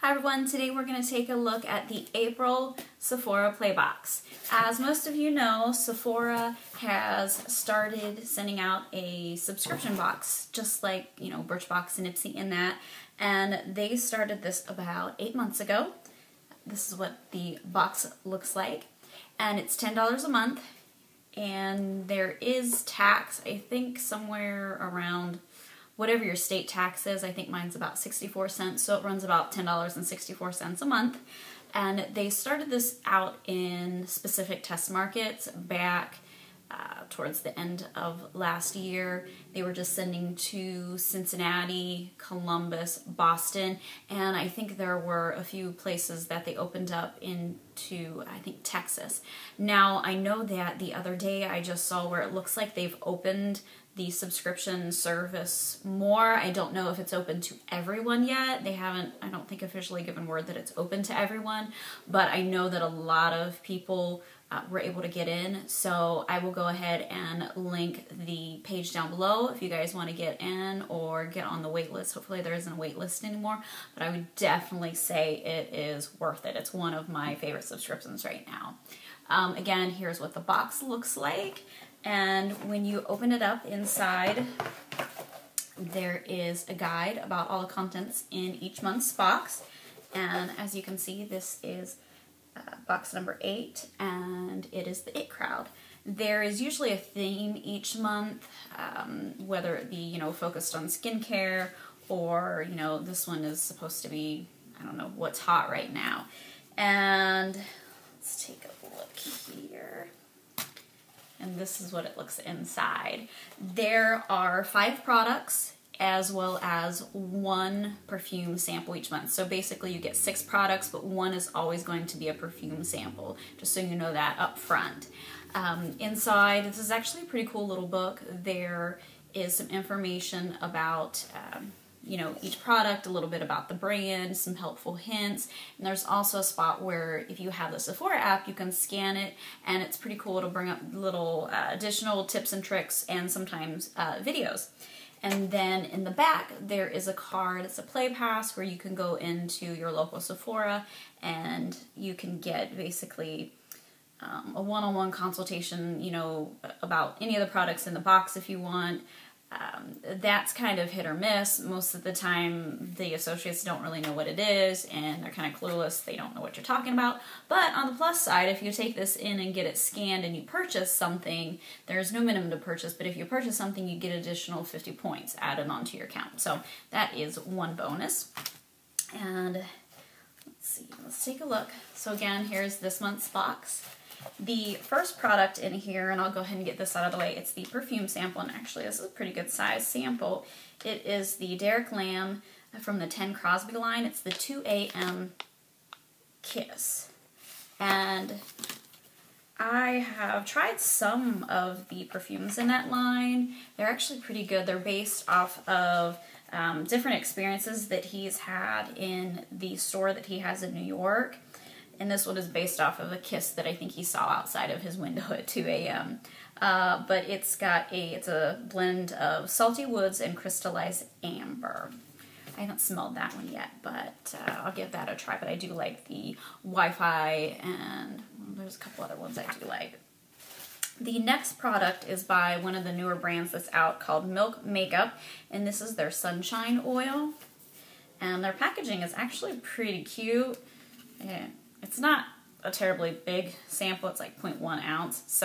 Hi everyone, today we're going to take a look at the April Sephora Play Box. As most of you know, Sephora has started sending out a subscription box, just like, Birchbox and Ipsy in that, and they started this about 8 months ago. This is what the box looks like, and it's $10 a month, and there is tax, I think somewhere around whatever your state tax is. I think mine's about 64 cents, so it runs about $10.64 a month. And they started this out in specific test markets back towards the end of last year. They were just sending to Cincinnati, Columbus, Boston, and I think there were a few places that they opened up into, I think, Texas. Now, I know that the other day I just saw where it looks like they've opened the subscription service more. I don't know if it's open to everyone yet. They haven't, I don't think, officially given word that it's open to everyone, but I know that a lot of people were able to get in, so I will go ahead and link the page down below if you guys want to get in or get on the wait list. Hopefully there isn't a wait list anymore, but I would definitely say it is worth it. It's one of my favorite subscriptions right now. Again, here's what the box looks like. And when you open it up inside, there is a guide about all the contents in each month's box. And as you can see, this is box number 8, and it is the It Crowd. There is usually a theme each month, whether it be, focused on skincare or, this one is supposed to be, I don't know, what's hot right now. And let's take a look here. And this is what it looks inside. There are 5 products as well as 1 perfume sample each month. So basically you get 6 products, but 1 is always going to be a perfume sample, just so you know that up front. Inside, this is actually a pretty cool little book. There is some information about each product, a little bit about the brand, some helpful hints, and there's also a spot where if you have the Sephora app, you can scan it, and it's pretty cool. It'll bring up little additional tips and tricks and sometimes videos. And then in the back, there is a card. It's a play pass where you can go into your local Sephora and you can get basically a one-on-one consultation, about any of the products in the box if you want. That's kind of hit or miss. Most of the time, the associates don't really know what it is, and they're kind of clueless. They don't know what you're talking about. But on the plus side, if you take this in and get it scanned and you purchase something, there's no minimum to purchase, but if you purchase something, you get additional 50 points added onto your account. So that is one bonus. And let's see, let's take a look. So again, here's this month's box. The first product in here, and I'll go ahead and get this out of the way, it's the perfume sample, and actually this is a pretty good size sample. It is the Derek Lam from the 10 Crosby line. It's the 2 a.m. Kiss. And I have tried some of the perfumes in that line. They're actually pretty good. They're based off of different experiences that he's had in the store that he has in New York. And this one is based off of a kiss that I think he saw outside of his window at 2 a.m. But it's a blend of salty woods and crystallized amber. I haven't smelled that one yet, but I'll give that a try. But I do like the Wi-Fi, and there's a couple other ones I do like. The next product is by one of the newer brands that's out called Milk Makeup, and this is their Sunshine Oil. And their packaging is actually pretty cute. Yeah. It's not a terribly big sample, it's like 0.1 ounce,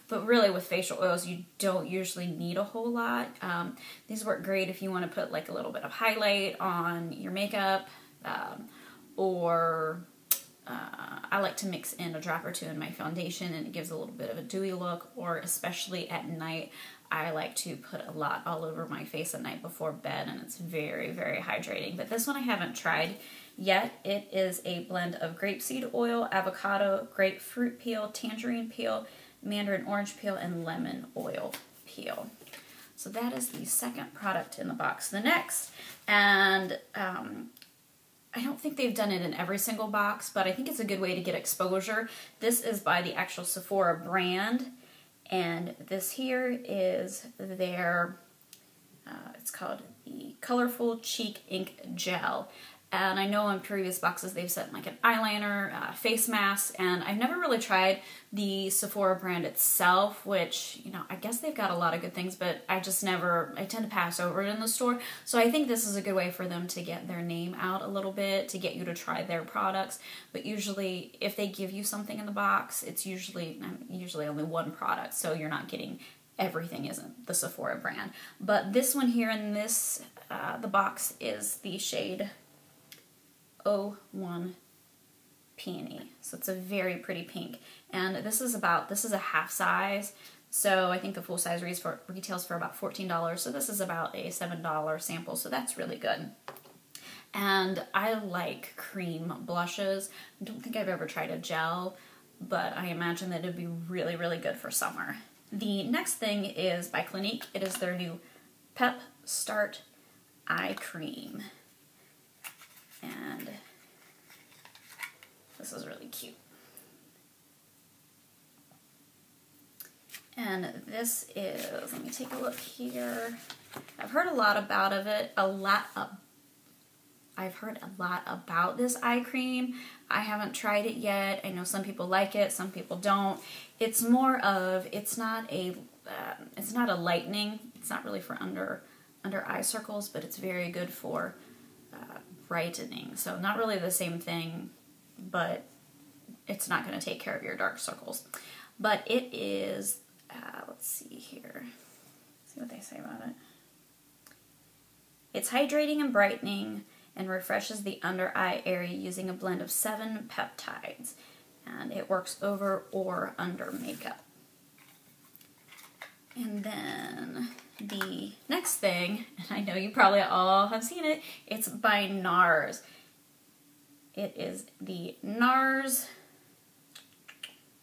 but really with facial oils you don't usually need a whole lot. These work great if you want to put like a little bit of highlight on your makeup, or I like to mix in a drop or 2 in my foundation, and it gives a little bit of a dewy look, or especially at night, I like to put a lot all over my face at night before bed, and it's very, very hydrating. But this one I haven't tried yet. It is a blend of grapeseed oil, avocado, grapefruit peel, tangerine peel, mandarin orange peel, and lemon oil peel. So that is the second product in the box. The next, and I don't think they've done it in every single box, but I think it's a good way to get exposure. This is by the actual Sephora brand, and this here is their, it's called the Colorful Cheek Ink Gel. And I know in previous boxes they've sent like an eyeliner, face mask, and I've never really tried the Sephora brand itself, which, you know, I guess they've got a lot of good things, but I tend to pass over it in the store. So I think this is a good way for them to get their name out a little bit, to get you to try their products. But usually if they give you something in the box, it's usually only one product, so you're not getting everything isn't the Sephora brand. But this one here in this, the box is the shade 01 Peony. So it's a very pretty pink. And this is a half size. So I think the full size retails for about $14. So this is about a $7 sample. So that's really good. And I like cream blushes. I don't think I've ever tried a gel, but I imagine that it'd be really, really good for summer. The next thing is by Clinique. It is their new Pep-start eye cream. And this is really cute. And this is, let me take a look here. I've heard a lot about I've heard a lot about this eye cream. I haven't tried it yet. I know some people like it, some people don't. It's more of, it's not a lightening. It's not really for under eye circles, but it's very good for brightening. So not really the same thing, but it's not going to take care of your dark circles. But it is, let's see here. Let's see what they say about it. It's hydrating and brightening and refreshes the under eye area using a blend of 7 peptides. And it works over or under makeup. And then the next thing, and I know you probably all have seen it, it's by NARS. It is the NARS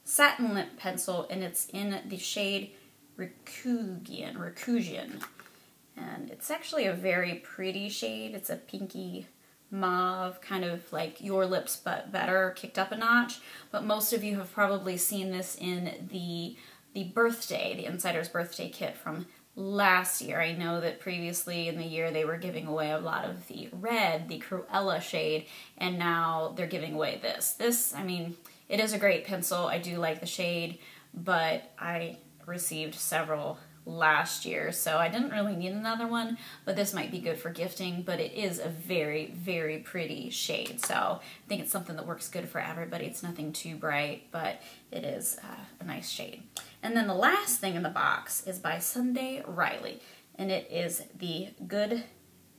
Satin Lip Pencil, and it's in the shade Recousion. And it's actually a very pretty shade. It's a pinky mauve, kind of like Your Lips but better, kicked up a notch. But most of you have probably seen this in the Insider's Birthday Kit from last year. I know that previously in the year they were giving away a lot of the red, the Cruella shade, and now they're giving away this. This, I mean, it is a great pencil. I do like the shade, but I received several last year, so I didn't really need another one, but this might be good for gifting. But it is a very, very pretty shade, so I think it's something that works good for everybody. It's nothing too bright, but it is a nice shade. And then the last thing in the box is by Sunday Riley, and it is the Good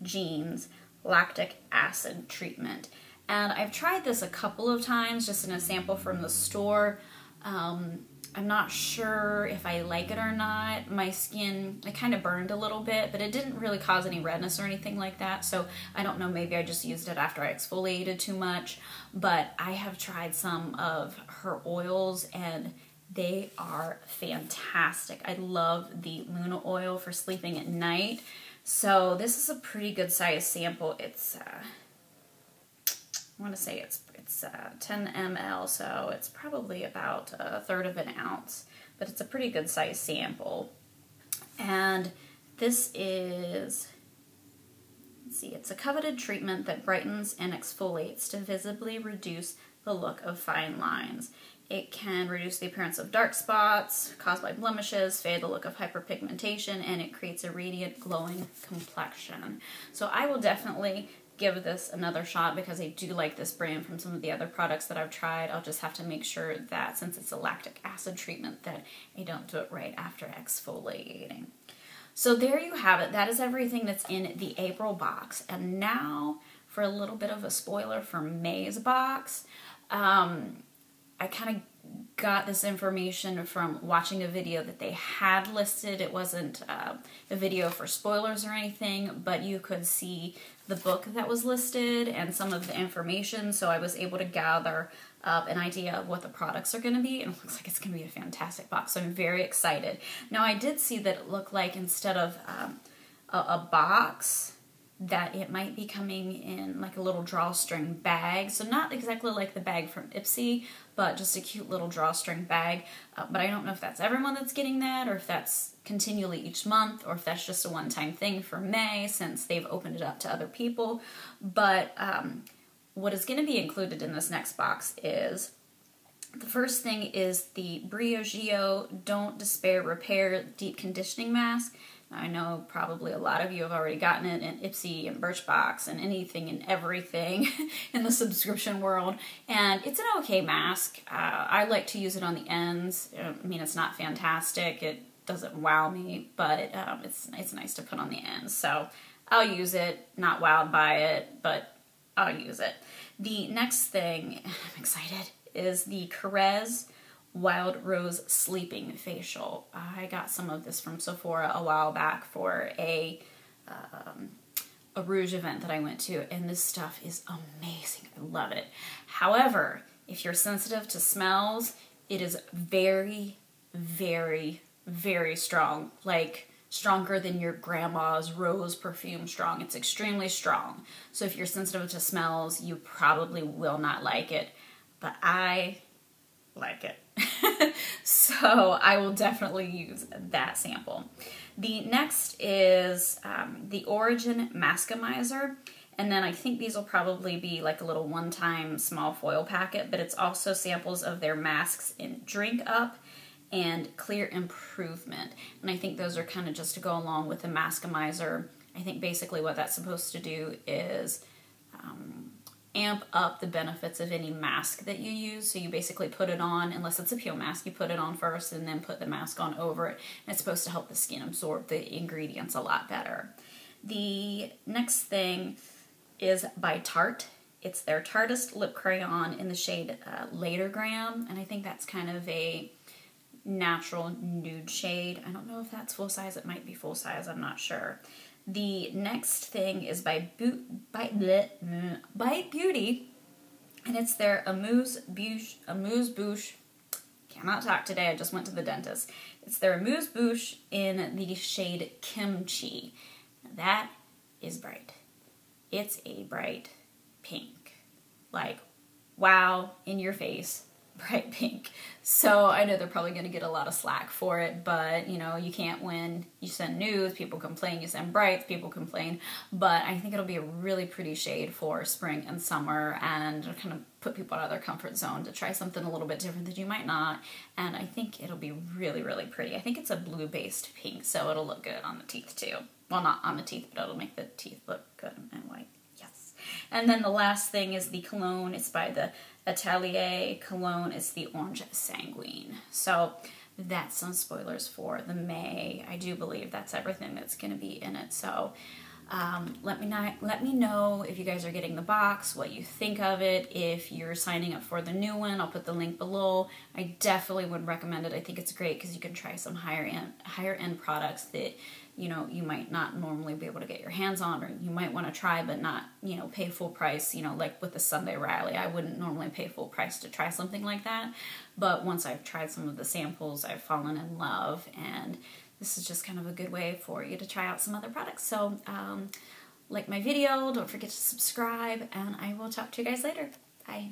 Genes Lactic Acid Treatment. And I've tried this a couple of times just in a sample from the store. I'm not sure if I like it or not. My skin, it kind of burned a little bit, but it didn't really cause any redness or anything like that. So I don't know, maybe I just used it after I exfoliated too much. But I have tried some of her oils and they are fantastic. I love the Luna oil for sleeping at night. So this is a pretty good size sample. It's, I want to say it's 10 ml, so it's probably about 1/3 of an ounce, but it's a pretty good size sample. And this is, let's see, it's a coveted treatment that brightens and exfoliates to visibly reduce the look of fine lines. It can reduce the appearance of dark spots caused by blemishes, fade the look of hyperpigmentation, and it creates a radiant, glowing complexion. So I will definitely give this another shot because I do like this brand from some of the other products that I've tried. I'll just have to make sure that since it's a lactic acid treatment that I don't do it right after exfoliating. So there you have it. That is everything that's in the April box. And now for a little bit of a spoiler for May's box. I kind of got this information from watching a video that they had listed. It wasn't a video for spoilers or anything, but you could see the book that was listed and some of the information, so I was able to gather up an idea of what the products are going to be, and it looks like it's going to be a fantastic box, so I'm very excited. Now, I did see that it looked like instead of a box, that it might be coming in like a little drawstring bag. So not exactly like the bag from Ipsy, but just a cute little drawstring bag. But I don't know if that's everyone that's getting that, or if that's continually each month, or if that's just a one-time thing for May since they've opened it up to other people. But what is going to be included in this next box is, the first thing is the Briogeo Don't Despair Repair Deep Conditioning Mask. I know probably a lot of you have already gotten it in Ipsy and Birchbox and anything and everything in the subscription world. And it's an okay mask. I like to use it on the ends. I mean, it's not fantastic. It doesn't wow me, but it's nice to put on the ends. So I'll use it. Not wowed by it, but I'll use it. The next thing, I'm excited, is the Carez Wild Rose Sleeping Facial. I got some of this from Sephora a while back for a rouge event that I went to, and this stuff is amazing. I love it. However, if you're sensitive to smells, it is very, very, very strong. Like, stronger than your grandma's rose perfume strong. It's extremely strong. So if you're sensitive to smells, you probably will not like it. But I like it. So I will definitely use that sample. The next is the Origin Maskamizer. And then I think these will probably be like a little one-time small foil packet, but it's also samples of their masks in Drink Up and Clear Improvement. And I think those are kind of just to go along with the Maskamizer. I think basically what that's supposed to do is amp up the benefits of any mask that you use. So you basically put it on, unless it's a peel mask, you put it on first and then put the mask on over it. And it's supposed to help the skin absorb the ingredients a lot better. The next thing is by Tarte. It's their Tartist Lip Crayon in the shade Latergram, and I think that's kind of a natural nude shade. I don't know if that's full size. It might be full size. I'm not sure. The next thing is by Bite Beauty, and it's their Amuse Bouche. Cannot talk today. I just went to the dentist. It's their Amuse Bouche in the shade Kimchi. That is bright. It's a bright pink. Like, wow, in your face, bright pink. So I know they're probably going to get a lot of slack for it, but you know, you can't win. You send nudes, people complain. You send brights, people complain. But I think it'll be a really pretty shade for spring and summer, and kind of put people out of their comfort zone to try something a little bit different that you might not. And I think it'll be really, really pretty. I think it's a blue-based pink, so it'll look good on the teeth too. Well, not on the teeth, but it'll make the teeth look good and white. Yes. And then the last thing is the cologne. It's by the Atelier Cologne. It's the Orange Sanguine. So that's some spoilers for the May. I do believe that's everything that's going to be in it. So let me know if you guys are getting the box, what you think of it. If you're signing up for the new one, I'll put the link below. I definitely would recommend it. I think it's great because you can try some higher end products that, you know, you might not normally be able to get your hands on, or you might want to try but not, you know, pay full price. You know, like with the Sunday Riley, I wouldn't normally pay full price to try something like that. But once I've tried some of the samples, I've fallen in love, and this is just kind of a good way for you to try out some other products. So like my video, don't forget to subscribe, and I will talk to you guys later. Bye.